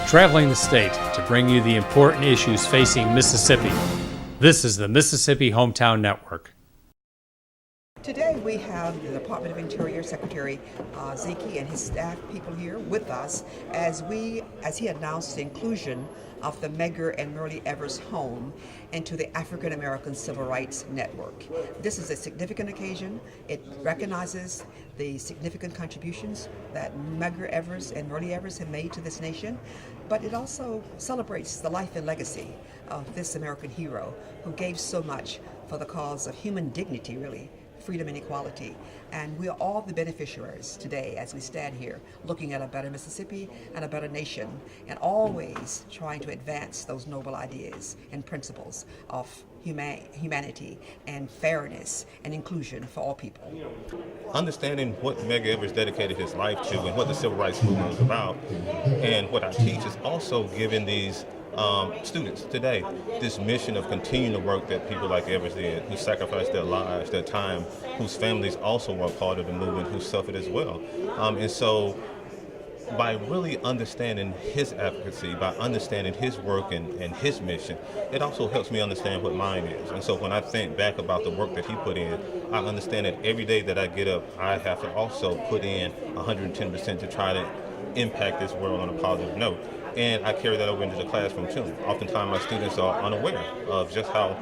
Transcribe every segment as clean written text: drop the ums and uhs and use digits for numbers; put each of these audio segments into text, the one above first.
traveling the state to bring you the important issues facing Mississippi. This is the Mississippi Hometown Network. Today we have the Department of Interior Secretary Zeki and his staff people here with us as he announced the inclusion of the Medgar and Myrlie Evers home into the African American Civil Rights Network. This is a significant occasion. It recognizes the significant contributions that Medgar Evers and Myrlie Evers have made to this nation, but it also celebrates the life and legacy of this American hero who gave so much for the cause of human dignity, really, freedom and equality. And we are all the beneficiaries today as we stand here looking at a better Mississippi and a better nation, and always trying to advance those noble ideas and principles of humanity and fairness and inclusion for all people. Understanding what Medgar Evers dedicated his life to and what the civil rights movement was about, and what I teach is also giving these students today this mission of continuing the work that people like Evers did, who sacrificed their lives, their time, whose families also were part of the movement, who suffered as well. And so by really understanding his advocacy, by understanding his work and his mission, it also helps me understand what mine is. And so when I think back about the work that he put in, I understand that every day that I get up, I have to also put in 110% to try to impact this world on a positive note. And I carry that over into the classroom too. Oftentimes my students are unaware of just how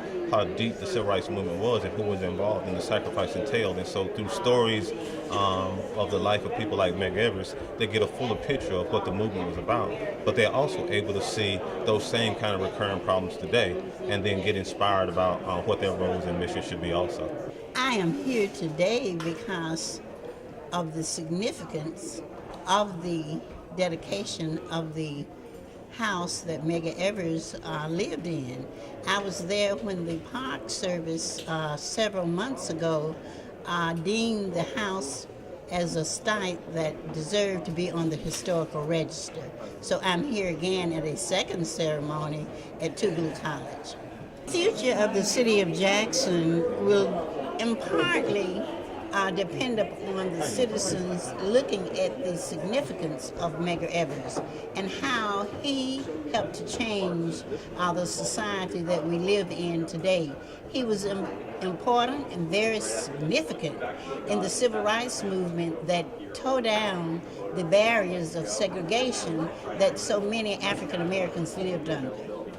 deep the civil rights movement was and who was involved in the sacrifice entailed. And so through stories of the life of people like Medgar Evers, they get a fuller picture of what the movement was about. But they're also able to see those same kind of recurring problems today and then get inspired about what their roles and missions should be also. I am here today because of the significance of the dedication of the house that Medgar Evers lived in. I was there when the Park Service several months ago deemed the house as a site that deserved to be on the historical register. So I'm here again at a second ceremony at Tougaloo College. The future of the city of Jackson will impartly depend upon the citizens looking at the significance of Medgar Evers and how he helped to change the society that we live in today. He was important and very significant in the civil rights movement that tore down the barriers of segregation that so many African Americans lived under.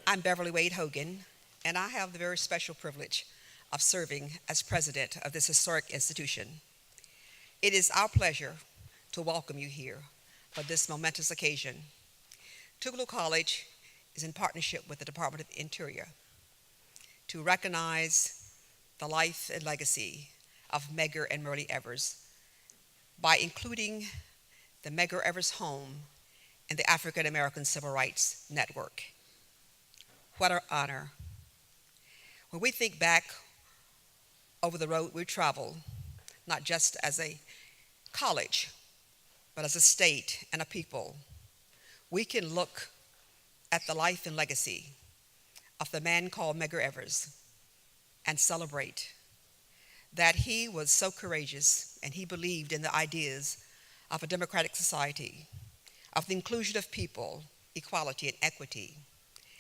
I'm Beverly Wade Hogan, and I have the very special privilege of serving as president of this historic institution. It is our pleasure to welcome you here for this momentous occasion. Tougaloo College is in partnership with the Department of Interior to recognize the life and legacy of Medgar and Myrlie Evers by including the Medgar Evers home in the African American Civil Rights Network. What an honor. When we think back over the road we traveled, not just as a college, but as a state and a people, we can look at the life and legacy of the man called Medgar Evers and celebrate that he was so courageous and he believed in the ideas of a democratic society, of the inclusion of people, equality and equity,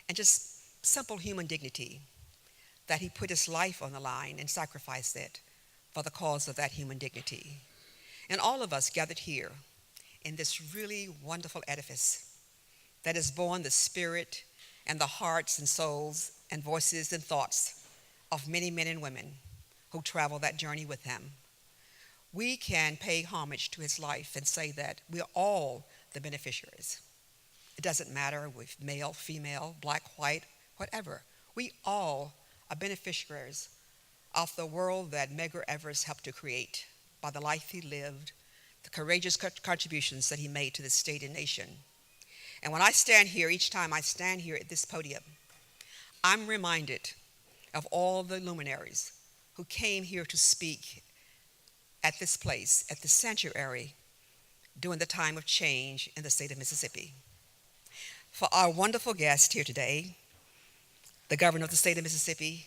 and just simple human dignity, that he put his life on the line and sacrificed it for the cause of that human dignity. And all of us gathered here in this really wonderful edifice that has borne the spirit and the hearts and souls and voices and thoughts of many men and women who traveled that journey with him. We can pay homage to his life and say that we are all the beneficiaries. It doesn't matter if male, female, black, white, whatever. We all are beneficiaries of the world that Medgar Evers helped to create by the life he lived, the courageous contributions that he made to the state and nation. And when I stand here, each time I stand here at this podium, I'm reminded of all the luminaries who came here to speak at this place, at the sanctuary, during the time of change in the state of Mississippi. For our wonderful guest here today, the governor of the state of Mississippi,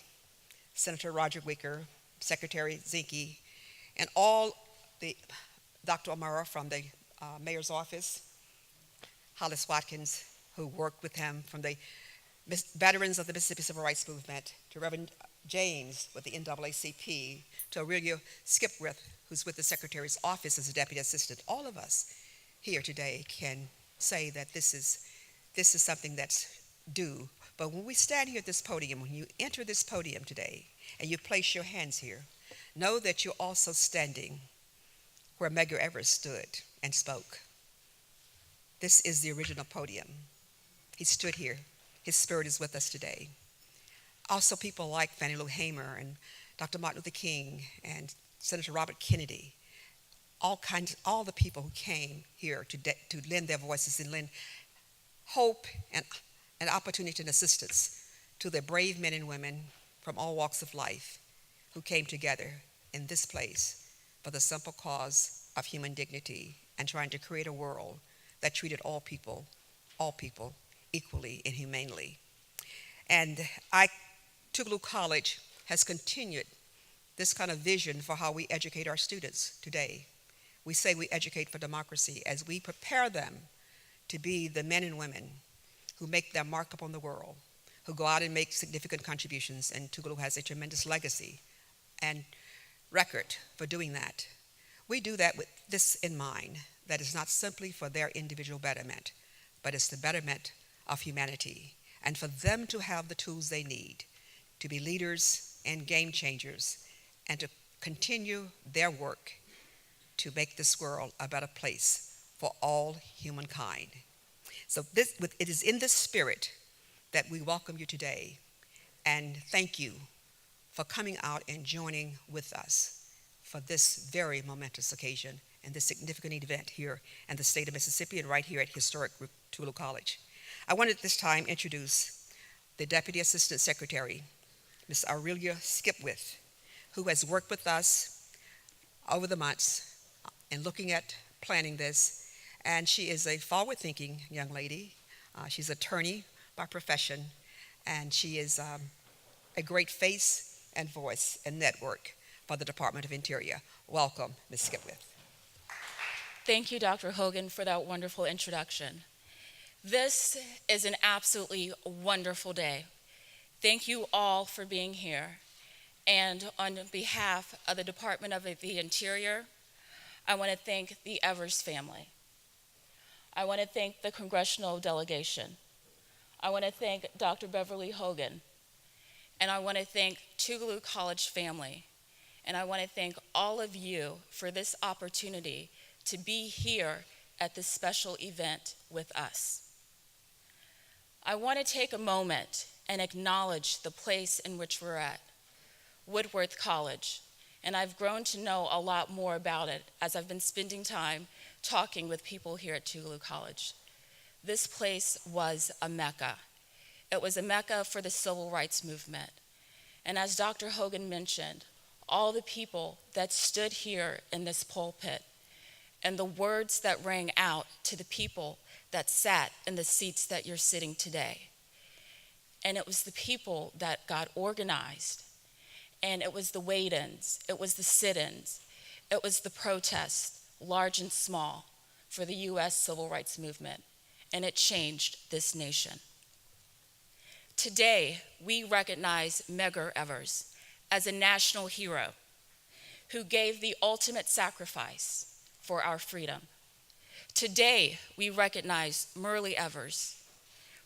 Senator Roger Wicker, Secretary Zeki, and all Dr. OMARI from the mayor's office, HOLLIS, WATKINS, who worked with him, from the veterans of the Mississippi Civil Rights Movement, to Reverend James with the NAACP, to AURELIA SKIPWITH, who's with the Secretary's Office as a Deputy Assistant. All of us here today can say that this is something that's due. But when we stand here at this podium, when you enter this podium today and you place your hands here, know that you're also standing where Medgar Evers stood and spoke. This is the original podium. He stood here. His spirit is with us today. Also, people like Fannie Lou Hamer and Dr. Martin Luther King and Senator Robert Kennedy, all the people who came here to lend their voices and lend hope and an opportunity and assistance to the brave men and women from all walks of life who came together in this place for the simple cause of human dignity and trying to create a world that treated all people equally and humanely. And Tougaloo College has continued this kind of vision for how we educate our students today. We say we educate for democracy as we prepare them to be the men and women who make their mark upon the world, who go out and make significant contributions, and Tougaloo has a tremendous legacy and record for doing that. We do that with this in mind, that it's not simply for their individual betterment, but it's the betterment of humanity, and for them to have the tools they need to be leaders and game changers, and to continue their work to make this world a better place for all humankind. So it is in this spirit that we welcome you today, and thank you for coming out and joining with us for this very momentous occasion and this significant event here in the state of Mississippi and right here at historic Tougaloo College. I want at this time introduce the Deputy Assistant Secretary, Ms. AURELIA SKIPWITH, who has worked with us over the months in looking at planning this. And she is a forward-thinking young lady. She's an attorney by profession, and she is a great face and voice and network for the Department of Interior. Welcome, Ms. Skipwith. Thank you, Dr. Hogan, for that wonderful introduction. This is an absolutely wonderful day. Thank you all for being here. And on behalf of the Department of the Interior, I want to thank the Evers family. I want to thank the congressional delegation. I want to thank Dr. Beverly Hogan. And I want to thank Tougaloo College family. And I want to thank all of you for this opportunity to be here at this special event with us. I want to take a moment and acknowledge the place in which we're at, Woodworth College. And I've grown to know a lot more about it as I've been spending time talking with people here at Tougaloo College. This place was a mecca. It was a mecca for the civil rights movement. And as Dr. Hogan mentioned, all the people that stood here in this pulpit and the words that rang out to the people that sat in the seats that you're sitting today. And it was the people that got organized. And it was the wait-ins, it was the sit-ins, it was the protests, large and small, for the U.S. civil rights movement, and it changed this nation. Today, we recognize Medgar Evers as a national hero who gave the ultimate sacrifice for our freedom. Today, we recognize Myrlie Evers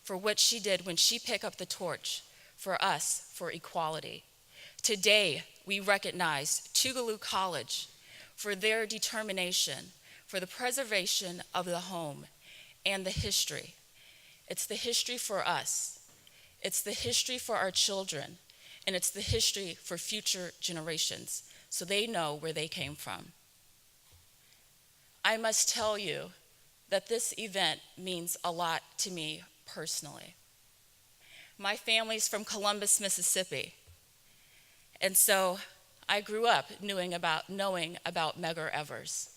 for what she did when she picked up the torch for us for equality. Today, we recognize Tougaloo College for their determination for the preservation of the home and the history. It's the history for us, it's the history for our children, and it's the history for future generations, so they know where they came from. I must tell you that this event means a lot to me personally. My family's from Columbus, Mississippi, and so I grew up knowing about Medgar Evers.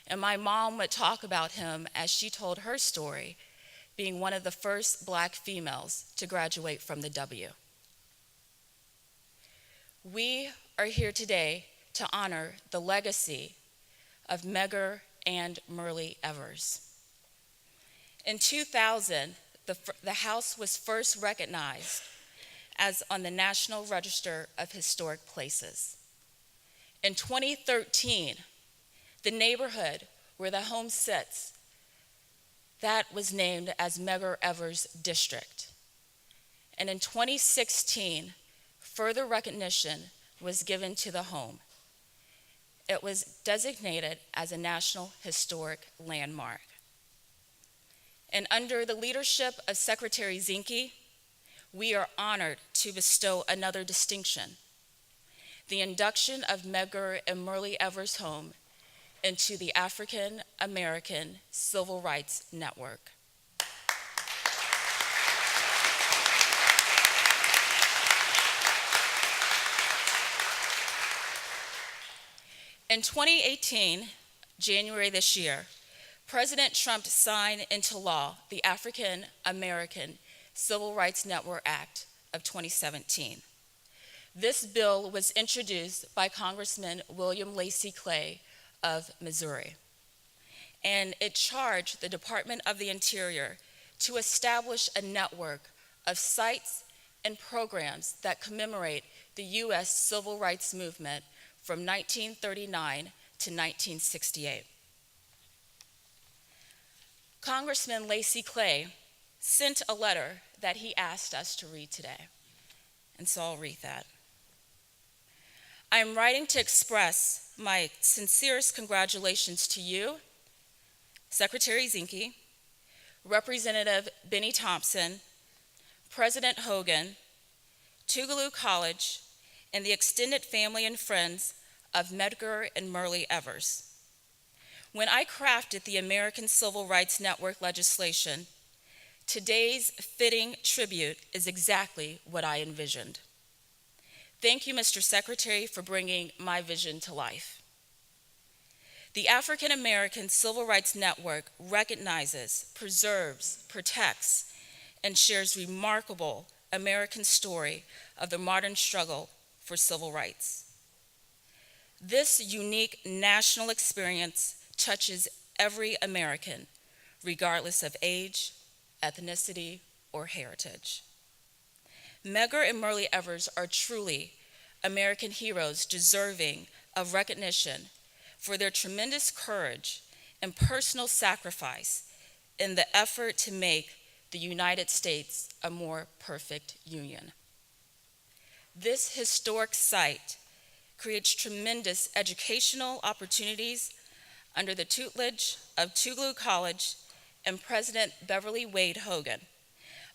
And my mom would talk about him as she told her story, being one of the first Black females to graduate from the W. We are here today to honor the legacy of Medgar and Myrlie Evers. In 2000, The house was first recognized as on the National Register of Historic Places. In 2013, the neighborhood where the home sits, that was named as Medgar Evers District. And in 2016, further recognition was given to the home. It was designated as a National Historic Landmark. And under the leadership of Secretary Zinke, we are honored to bestow another distinction, the induction of Medgar and Myrlie Evers' home into the African American Civil Rights Network. In 2018, January this year, President Trump signed into law the African American Civil Rights Network Act of 2017. This bill was introduced by Congressman William Lacy Clay of Missouri, and it charged the Department of the Interior to establish a network of sites and programs that commemorate the U.S. Civil Rights Movement from 1939 to 1968. Congressman Lacy Clay sent a letter that he asked us to read today, and so I'll read that. I am writing to express my sincerest congratulations to you, Secretary Zinke, Representative Benny Thompson, President Hogan, Tougaloo College, and the extended family and friends of Medgar and Myrlie Evers. When I crafted the American Civil Rights Network legislation, today's fitting tribute is exactly what I envisioned. Thank you, Mr. Secretary, for bringing my vision to life. The African American Civil Rights Network recognizes, preserves, protects, and shares remarkable American story of the modern struggle for civil rights. This unique national experience touches every American, regardless of age, ethnicity, or heritage. Medgar and Myrlie Evers are truly American heroes deserving of recognition for their tremendous courage and personal sacrifice in the effort to make the United States a more perfect union. This historic site creates tremendous educational opportunities under the tutelage of Tougaloo College and President Beverly Wade Hogan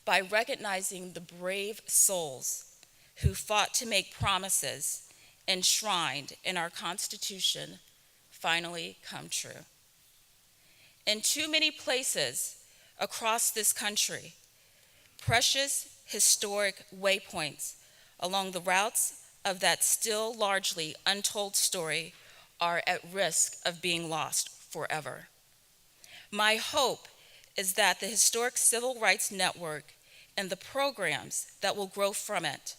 by recognizing the brave souls who fought to make promises enshrined in our Constitution finally come true. In too many places across this country, precious historic waypoints along the routes of that still largely untold story are at risk of being lost forever. My hope is that the Historic Civil Rights Network and the programs that will grow from it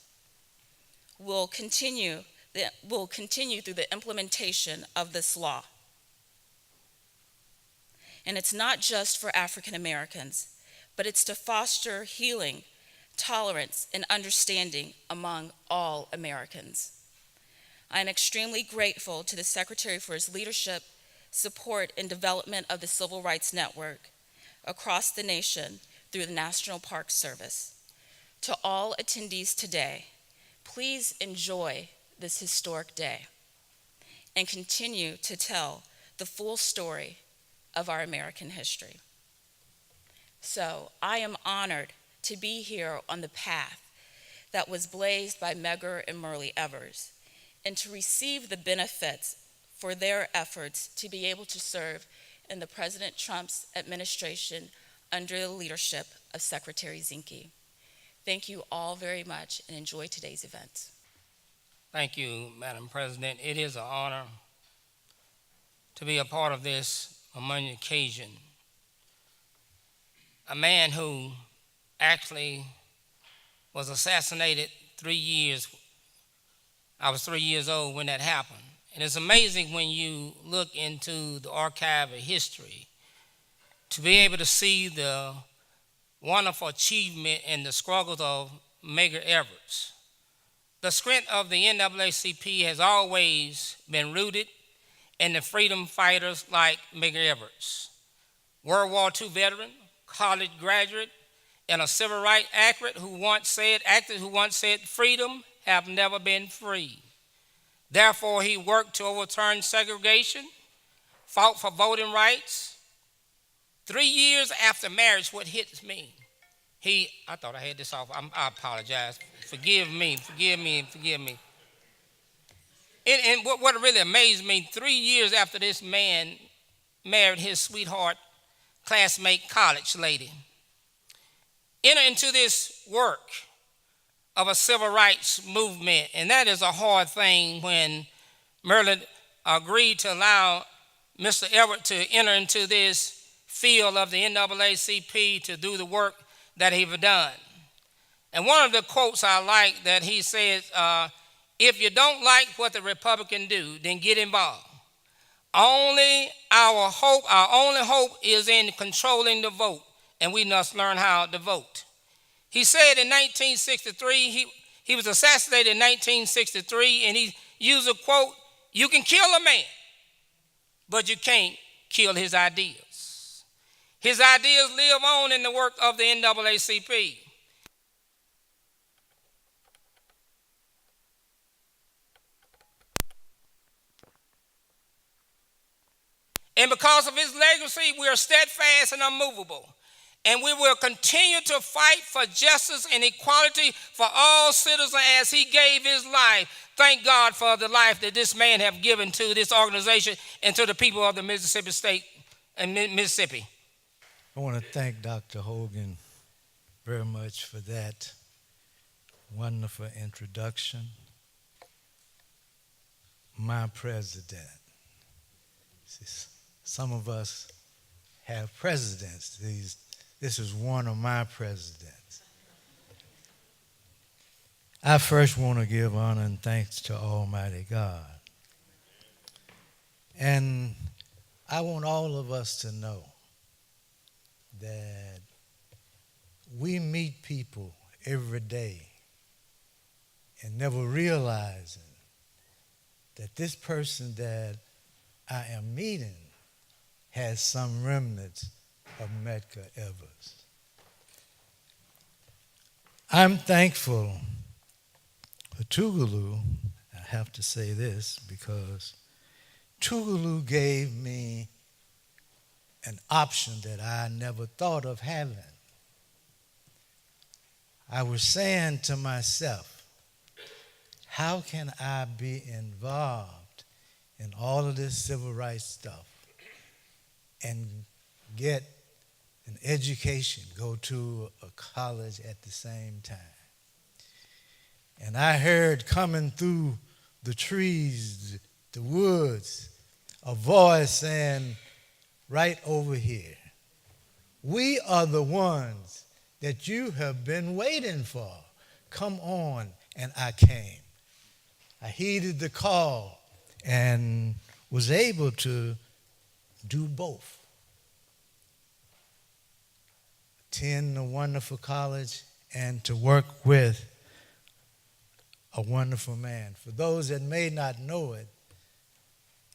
will continue through the implementation of this law. And it's not just for African Americans, but it's to foster healing, tolerance, and understanding among all Americans. I am extremely grateful to the Secretary for his leadership, support, and development of the Civil Rights Network across the nation through the National Park Service. To all attendees today, please enjoy this historic day and continue to tell the full story of our American history. So I am honored to be here on the path that was blazed by Medgar and Myrlie Evers and to receive the benefits for their efforts to be able to serve in the President Trump's administration under the leadership of Secretary Zinke. Thank you all very much and enjoy today's event. Thank you, Madam President. It is an honor to be a part of this momentous occasion. A man who actually was assassinated 3 years. I was 3 years old when that happened. And it's amazing when you look into the archive of history to be able to see the wonderful achievement in the struggles of Medgar Evers. The strength of the NAACP has always been rooted in the freedom fighters like Medgar Evers, World War II veteran, college graduate, and a civil rights activist who once said, freedom have never been free. Therefore, he worked to overturn segregation, fought for voting rights. 3 years after marriage, what hits me, I thought I had this off. I apologize. Forgive me. And what really amazed me, 3 years after this man married his sweetheart, classmate, college lady, enter into this work of a civil rights movement. And that is a hard thing when Myrlie agreed to allow Mr. Everett to enter into this field of the NAACP to do the work that he had done. And one of the quotes I like that he says, if you don't like what the Republicans do, then get involved. Our only hope is in controlling the vote, and we must learn how to vote. He said in 1963, he was assassinated in 1963, and he used a quote, you can kill a man, but you can't kill his ideas. His ideas live on in the work of the NAACP. And because of his legacy, we are steadfast and unmovable. And we will continue to fight for justice and equality for all citizens as he gave his life. Thank God for the life that this man have given to this organization and to the people of the Mississippi State and Mississippi. I want to thank Dr. Hogan very much for that wonderful introduction. My president. Some of us have presidents. This is one of my presidents. I first want to give honor and thanks to Almighty God. And I want all of us to know that we meet people every day and never realizing that this person that I am meeting has some remnants of Medgar Evers. I'm thankful for Tougaloo. I have to say this because Tougaloo gave me an option that I never thought of having. I was saying to myself, how can I be involved in all of this civil rights stuff and get an education, go to a college at the same time? And I heard coming through the trees, the woods, a voice saying, right over here, we are the ones that you have been waiting for. Come on. And I came. I heeded the call and was able to do both. Attend a wonderful college and to work with a wonderful man. For those that may not know it,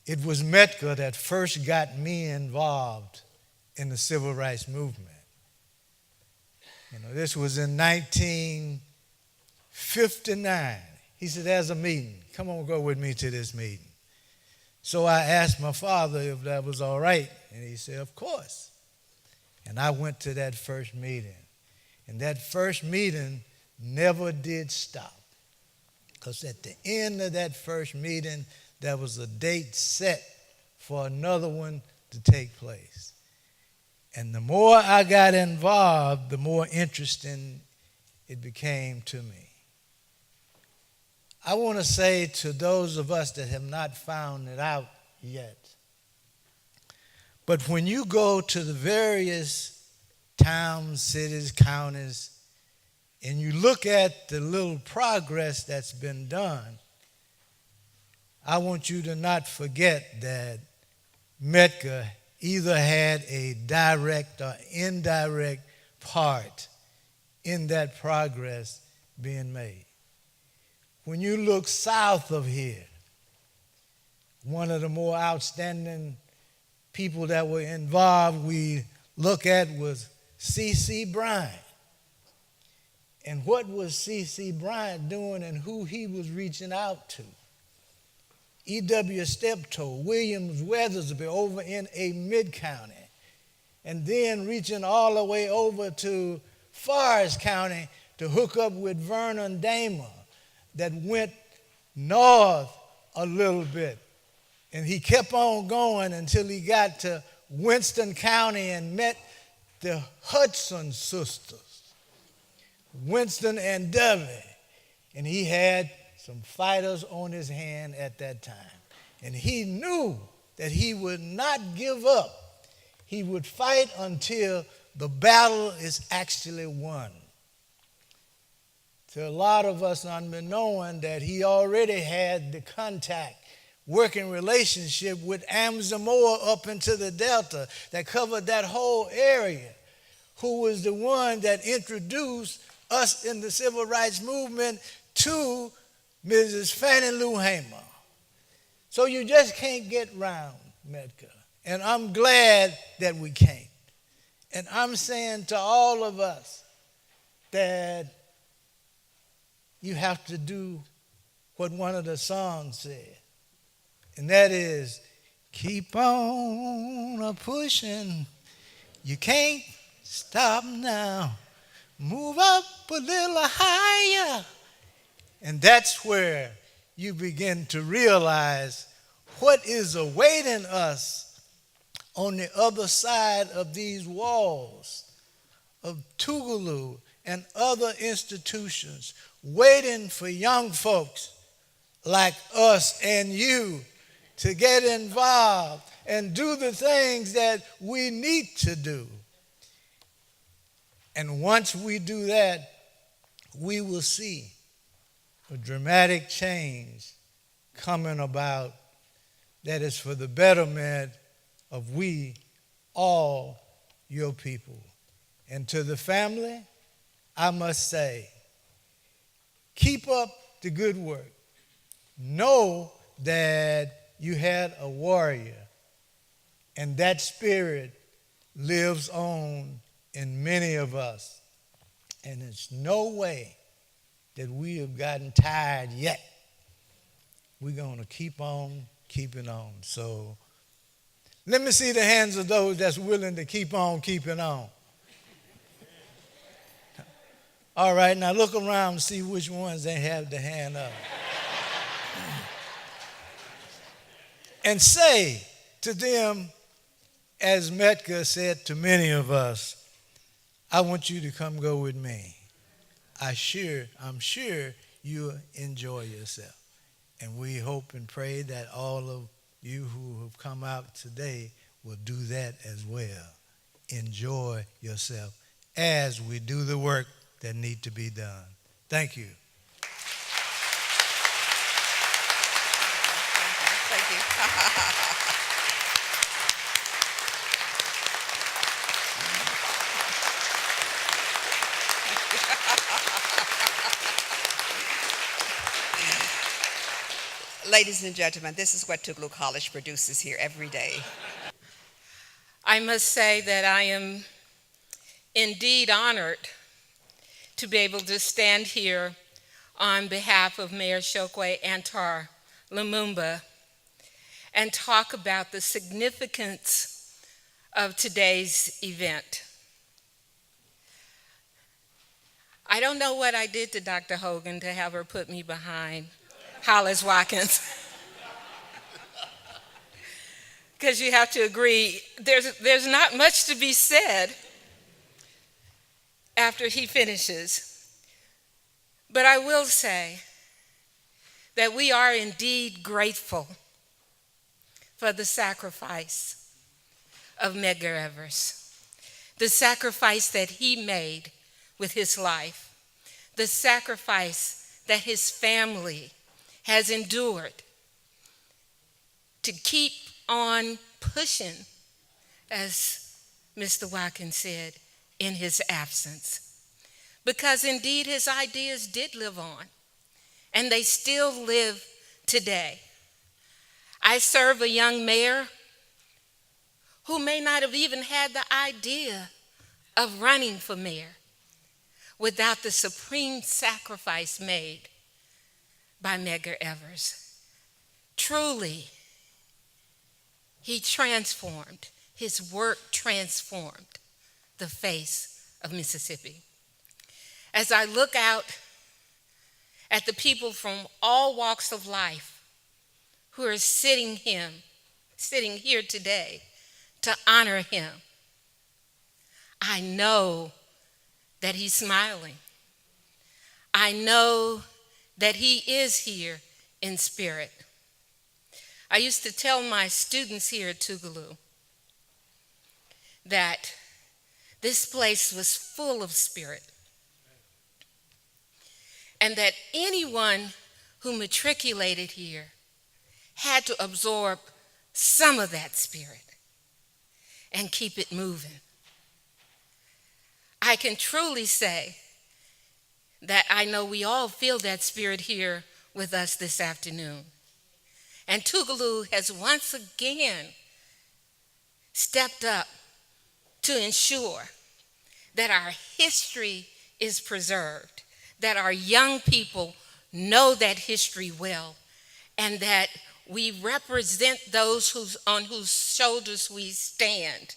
it was Medgar that first got me involved in the civil rights movement. This was in 1959. He said, there's a meeting. Come on, go with me to this meeting. So I asked my father if that was all right, and he said, of course. And I went to that first meeting. And that first meeting never did stop. Because at the end of that first meeting, there was a date set for another one to take place. And the more I got involved, the more interesting it became to me. I want to say to those of us that have not found it out yet, but when you go to the various towns, cities, counties, and you look at the little progress that's been done, I want you to not forget that Medgar either had a direct or indirect part in that progress being made. When you look south of here, one of the more outstanding people that were involved we look at was C.C. Bryant. And what was C.C. Bryant doing and who he was reaching out to? E.W. Steptoe, Williams Weathersby over in a mid-county, and then reaching all the way over to Forest County to hook up with Vernon Damer that went north a little bit. And he kept on going until he got to Winston County and met the Hudson sisters, Winston and Debbie. And he had some fighters on his hand at that time. And he knew that he would not give up. He would fight until the battle is actually won. To a lot of us, unknowing that he already had the contact, working relationship with Amzamoa up into the Delta that covered that whole area, who was the one that introduced us in the civil rights movement to Mrs. Fannie Lou Hamer. So you just can't get round Medgar. And I'm glad that we can't. And I'm saying to all of us that you have to do what one of the songs said. And that is, keep on a-pushing. You can't stop now. Move up a little higher. And that's where you begin to realize what is awaiting us on the other side of these walls of Tougaloo and other institutions, waiting for young folks like us and you to get involved and do the things that we need to do. And once we do that, we will see a dramatic change coming about that is for the betterment of we, all your people. And to the family, I must say, keep up the good work. Know that you had a warrior, and that spirit lives on in many of us. And there's no way that we have gotten tired yet. We're going to keep on keeping on. So let me see the hands of those that's willing to keep on keeping on. All right, now look around and see which ones they have the hand up. And say to them, as Medgar said to many of us, I want you to come go with me. I'm sure you'll enjoy yourself. And we hope and pray that all of you who have come out today will do that as well. Enjoy yourself as we do the work that need to be done. Thank you. Thank you. Ladies and gentlemen, this is what Tougaloo College produces here every day. I must say that I am indeed honored to be able to stand here on behalf of Mayor Chokwe Antar Lumumba and talk about the significance of today's event. I don't know what I did to Dr. Hogan to have her put me behind HOLLIS Watkins. Because you have to agree, there's not much to be said after he finishes. But I will say that we are indeed grateful for the sacrifice of Medgar Evers, the sacrifice that he made with his life, the sacrifice that his family has endured to keep on pushing, as Mr. Watkins said, in his absence, because indeed his ideas did live on, and they still live today. I serve a young mayor who may not have even had the idea of running for mayor without the supreme sacrifice made by Medgar Evers. Truly, he transformed, his work transformed the face of Mississippi. As I look out at the people from all walks of life who are sitting here today to honor him, I know that he's smiling. I know that he is here in spirit. I used to tell my students here at Tougaloo that this place was full of spirit, and that anyone who matriculated here had to absorb some of that spirit and keep it moving. I can truly say that I know we all feel that spirit here with us this afternoon. And Tougaloo has once again stepped up to ensure that our history is preserved, that our young people know that history well, and that we represent those on whose shoulders we stand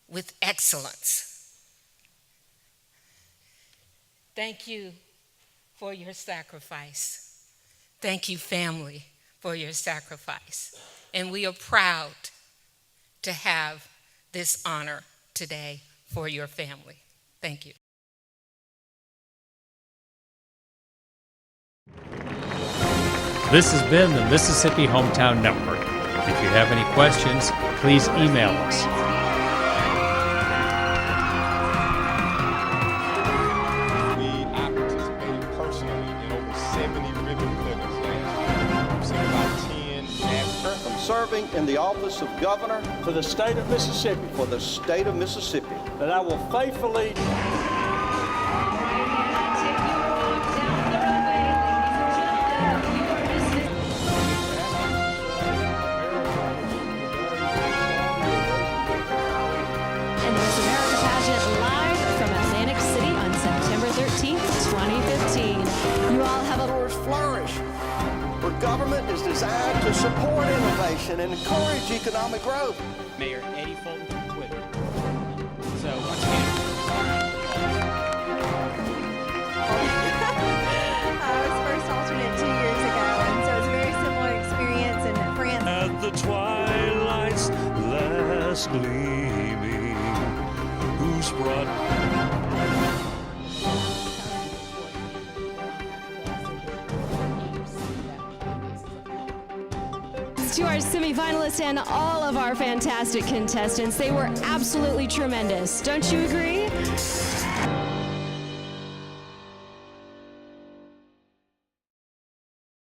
with excellence. Thank you for your sacrifice. Thank you, family, for your sacrifice. And we are proud to have this honor today for your family. Thank you. This has been the Mississippi Hometown Network. If you have any questions, please email us. I participated personally in over 70 ribbon cuttings last year. About 10 national. From serving in the office of governor for the state of Mississippi, for the state of Mississippi, that I will faithfully government is designed to support innovation and encourage economic growth. Mayor Eddie Fulton Twitter. So once again, I was first alternate 2 years ago, and so it's a very similar experience in France. At the twilight's last gleaming, who's brought to our semifinalists and all of our fantastic contestants. They were absolutely tremendous. Don't you agree?